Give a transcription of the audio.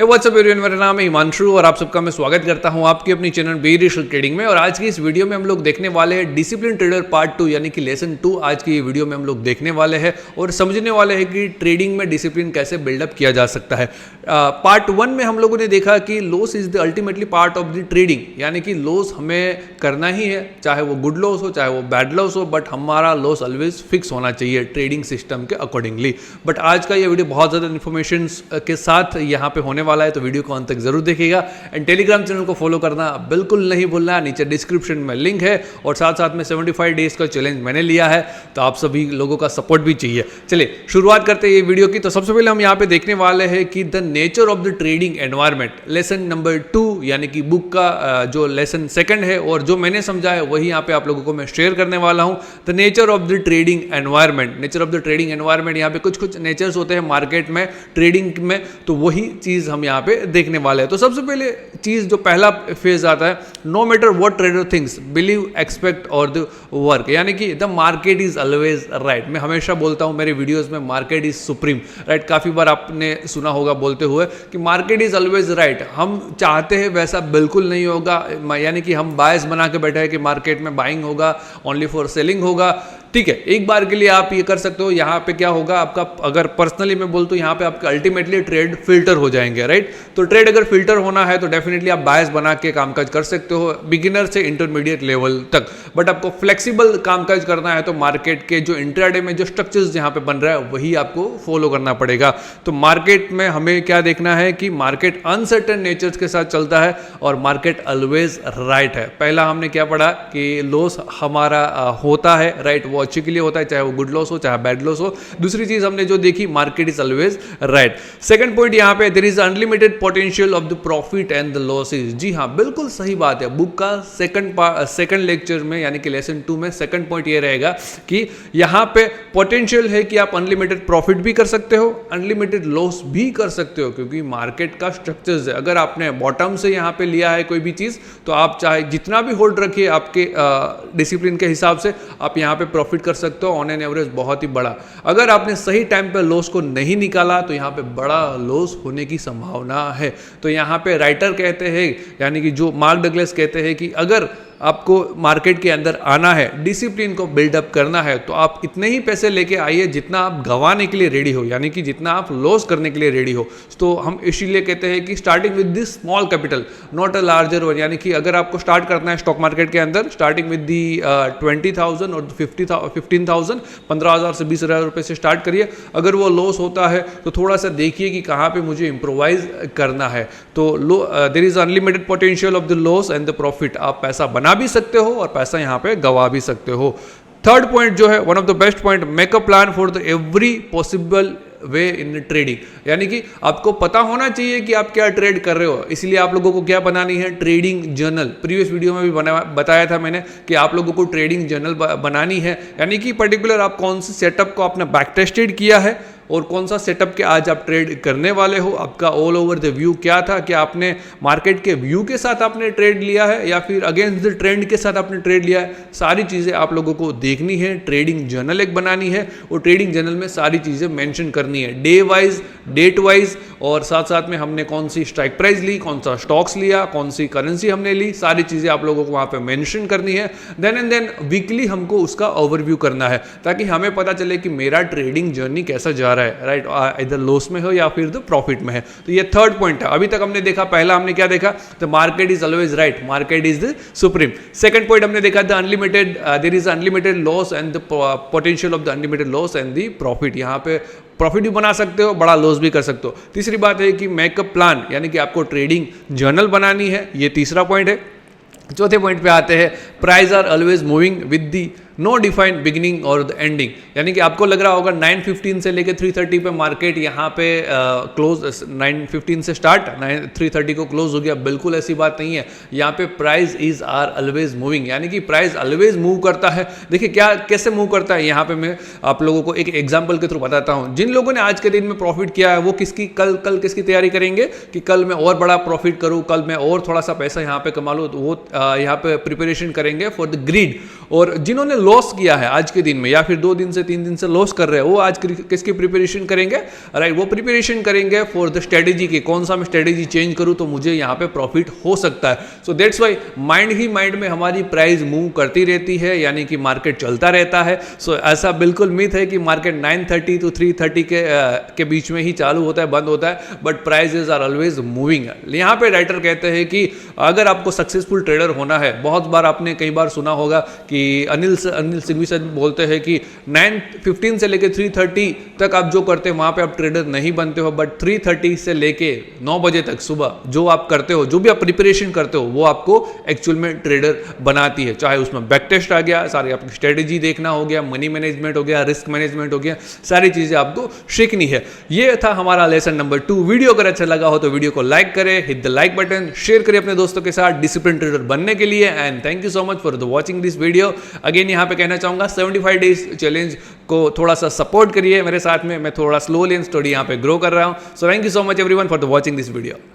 WhatsApp everyone, मेरा नाम है हिमांशु और आप सबका मैं स्वागत करता हूं आपकी अपनी चैनल बेरियल ट्रेडिंग में। और आज की इस वीडियो में हम लोग देखने वाले हैं डिसिप्लिन ट्रेडर पार्ट 2 यानी कि लेसन 2। आज की ये वीडियो में हम लोग देखने वाले हैं और समझने वाले हैं कि ट्रेडिंग में डिसिप्लिन कैसे बिल्डअप किया जा सकता है। पार्ट 1 में हम लोगों ने देखा कि loss is the ultimately part of the trading, यानी कि लॉस हमें करना ही है, चाहे वो गुड लॉस हो चाहे वो बैड लॉस हो, बट हमारा लॉस ऑलवेज फिक्स होना चाहिए ट्रेडिंग सिस्टम के अकॉर्डिंगली। बट आज का ये वीडियो बहुत ज़्यादा इन्फॉर्मेशन के साथ यहाँ पे होने वाला है, तो वीडियो को अंत तक जरूर देखिएगा। एंड टेलीग्राम चैनल को फॉलो करना बिल्कुल नहीं भूलना, नीचे डिस्क्रिप्शन में लिंक है और साथ साथ में 75 डेज का चैलेंज मैंने लिया है, तो आप सभी लोगों का सपोर्ट भी चाहिए। चलिए शुरुआत करते हैं ये वीडियो की। तो सबसे पहले हम यहाँ पे देखने वाले हैं कि the nature of the trading environment, lesson number 2 यानी कि बुक का जो लेसन 2 है और जो मैंने समझा है वही यहाँ पे आप लोगों को मैं शेयर करने वाला हूँ। The nature of the trading environment, nature of the trading environment, यहाँ पे कुछ नेचर्स होते हैं मार्केट में, ट्रेडिंग में, तो वही चीज हम यहाँ पे देखने वाले हैं। तो सबसे पहले चीज जो पहला फेज आता है, no matter what trader thinks believe expect और द वर्क, यानी कि the market is always right. मैं हमेशा बोलता हूं मेरे वीडियोस में मार्केट इज सुप्रीम राइट। काफी बार आपने सुना होगा बोलते हुए कि मार्केट इज ऑलवेज राइट। हम चाहते हैं वैसा बिल्कुल नहीं होगा, यानी कि हम बायस बना के बैठे हैं कि मार्केट में बाइंग होगा, ओनली फॉर सेलिंग होगा। ठीक है, एक बार के लिए आप ये कर सकते हो। यहाँ पे क्या होगा आपका, अगर पर्सनली मैं बोलूँ तो यहाँ पे आपका अल्टीमेटली ट्रेड फिल्टर हो जाएंगे राइट। तो ट्रेड अगर फिल्टर होना है तो डेफिनेटली आप बायस बना के कामकाज कर सकते हो बिगिनर से इंटरमीडिएट लेवल तक। बट आपको फ्लेक्सिबल कामकाज करना है तो मार्केट के जो इंट्राडे में जो स्ट्रक्चर्स यहाँ पे बन रहा है वही आपको फॉलो करना पड़ेगा। तो मार्केट में हमें क्या देखना है कि मार्केट अनसर्टेन नेचर्स के साथ चलता है और मार्केट ऑलवेज राइट है। पहला हमने क्या पढ़ा कि लॉस हमारा होता है राइट, वो अच्छे के लिए होता है, चाहे वो गुड लॉस हो चाहे बैड लॉस हो। दूसरी चीज हमने जो देखी, market is always right. Second point यहाँ पे, there is unlimited potential of the profit and the losses. जी हाँ, बिल्कुल सही बात है। बुक का सेकंड लेक्चर में यानी कि लेसन 2 में सेकंड पॉइंट ये रहेगा कि यहाँ पे पोटेंशियल है कि आप अनलिमिटेड प्रॉफिट भी कर सकते हो, अनलिमिटेड लॉस भी कर सकते हो, क्योंकि मार्केट का स्ट्रक्चर्स है। अगर आपने बॉटम से यहाँ पे लिया है कोई भी चीज तो आप चाहे जितना भी होल्ड रखिए आपके डिसिप्लिन के हिसाब से आप यहाँ पे प्रॉफिट कर सकते हो ऑन एन एवरेज बहुत ही बड़ा। अगर आपने सही टाइम पे लॉस को नहीं निकाला तो यहाँ पे बड़ा लॉस होने की संभावना है। तो यहाँ पे राइटर कहते हैं, यानी कि जो मार्क डगलस कहते हैं कि अगर आपको मार्केट के अंदर आना है, डिसिप्लिन को बिल्डअप करना है, तो आप इतने ही पैसे लेके आइए जितना आप गंवाने के लिए रेडी हो, यानी कि जितना आप लॉस करने के लिए रेडी हो। तो हम इसीलिए कहते हैं कि starting with this small capital not a larger one, यानी कि अगर आपको स्टार्ट करना है स्टॉक मार्केट के अंदर, स्टार्टिंग विद दी 20,000 और 15,000, 15,000 से 20,000 रुपये से स्टार्ट करिए। अगर वो लॉस होता है तो थोड़ा सा देखिए कि कहाँ पे मुझे इम्प्रोवाइज करना है। तो there is unlimited potential of the loss and the profit. आप पैसा बना भी सकते हो और पैसा यहाँ पे गवा भी सकते हो। थर्ड पॉइंट जो है, one of the best point, make a plan for the every possible way in trading, यानी कि आपको पता होना चाहिए कि आप क्या ट्रेड कर रहे हो। इसलिए आप लोगों को क्या बनानी है, ट्रेडिंग जर्नल। प्रीवियस वीडियो में भी बताया था मैंने कि आप लोगों को ट्रेडिंग जर्नल बनानी है, यानी कि पर्टिकुलर आप कौन से सेटअप को आपने बैक टेस्टेड किया है और कौन सा सेटअप के आज आप ट्रेड करने वाले हो, आपका ऑल ओवर द व्यू क्या था, क्या आपने मार्केट के व्यू के साथ आपने ट्रेड लिया है या फिर अगेंस्ट द ट्रेंड के साथ आपने ट्रेड लिया है। सारी चीज़ें आप लोगों को देखनी है, ट्रेडिंग जर्नल एक बनानी है और ट्रेडिंग जर्नल में सारी चीज़ें मेंशन करनी है, डे वाइज, डेट वाइज, और साथ साथ में हमने कौन सी स्ट्राइक प्राइस ली, कौन सा स्टॉक्स लिया, कौन सी करेंसी हमने ली, सारी चीज़ें आप लोगों को वहाँ पे मेंशन करनी है। देन एंड देन वीकली हमको उसका ओवरव्यू करना है ताकि हमें पता चले कि मेरा ट्रेडिंग जर्नी कैसा जा रहा है राइट, इधर लॉस में हो या फिर द प्रॉफिट में है। तो ये थर्ड पॉइंट है। अभी तक हमने देखा, पहला हमने क्या देखा, the market is always right, market is the supreme. Second point हमने देखा, the unlimited, there is unlimited loss and the potential of the unlimited loss and the profit. यहाँ पे प्रॉफिट भी बना सकते हो, बड़ा लॉस भी कर सकते हो। तीसरी बात है कि मेकअप प्लान, यानी कि आपको ट्रेडिंग जर्नल बनानी है, ये तीसरा पॉइंट है। चौथे पॉइंट पे आते हैं, price are always moving with the no defined beginning और द एंडिंग, यानी कि आपको लग रहा होगा 9:15 से लेकर 3:30 पे मार्केट यहाँ पे क्लोज, 9:15 से स्टार्ट 3:30 को क्लोज हो गया। बिल्कुल ऐसी बात नहीं है। यहाँ पे price is are always moving, यानी कि प्राइस ऑलवेज मूव करता है। देखिए क्या कैसे मूव करता है, यहाँ पे मैं आप लोगों को एक एग्जाम्पल के थ्रू बताता हूँ। जिन लोगों ने आज के दिन में प्रॉफिट किया है वो किसकी कल किसकी तैयारी करेंगे कि कल मैं और बड़ा प्रॉफिट करूँ, कल मैं और थोड़ा सा पैसा यहाँ पे कमा लूँ, तो वो यहाँ पे प्रिपरेशन करेंगे फॉर द ग्रीड। और जिन्होंने लॉस किया है आज के दिन में या फिर 2 दिन से 3 दिन से लॉस कर रहे हैं, वो आज किसकी प्रिपरेशन करेंगे, राइट, वो प्रिपरेशन करेंगे फॉर द स्ट्रेटेजी की, कौन सा मैं स्ट्रेटेजी चेंज करूं तो मुझे यहाँ पे प्रॉफिट हो सकता है। So that's why mind he mind में हमारी प्राइस मूव करती रहती है, यानी कि मार्केट चलता रहता है। सो ऐसा बिल्कुल मिथ है कि मार्केट 9:30 to 3:30 के बीच में ही चालू होता है, बंद होता है, but prices are always moving. यहाँ पे राइटर कहते हैं कि अगर आपको सक्सेसफुल ट्रेडर होना है, बहुत बार आपने कई बार सुना होगा कि अनिल सिंघवी सर बोलते हैं कि 9:15 से लेके 3:30 तक आप जो करते हैं वहां पे आप ट्रेडर नहीं बनते हो, बट 3:30 से लेके 9 बजे तक सुबह जो आप करते हो, जो भी आप प्रिपरेशन करते हो, वो आपको एक्चुअल में ट्रेडर बनाती है। चाहे उसमें बैक टेस्ट आ गया, सारी आपकी स्ट्रेटेजी देखना हो गया, मनी मैनेजमेंट हो गया, रिस्क मैनेजमेंट हो गया, सारी चीजें आपको सीखनी है। ये था हमारा लेसन नंबर 2। वीडियो अगर अच्छा लगा हो तो वीडियो को लाइक करें, hit the like button, share करें अपने दोस्तों के साथ डिसिप्लिन ट्रेडर बनने के लिए। And thank you so much for the watching this video. Again यहाँ पे कहना चाहूंगा 75 डेज चैलेंज को थोड़ा सा सपोर्ट करिए मेरे साथ में, मैं थोड़ा स्लोली एंड स्टडी यहाँ पे ग्रो कर रहा हूँ। So thank you so much everyone for the watching this video.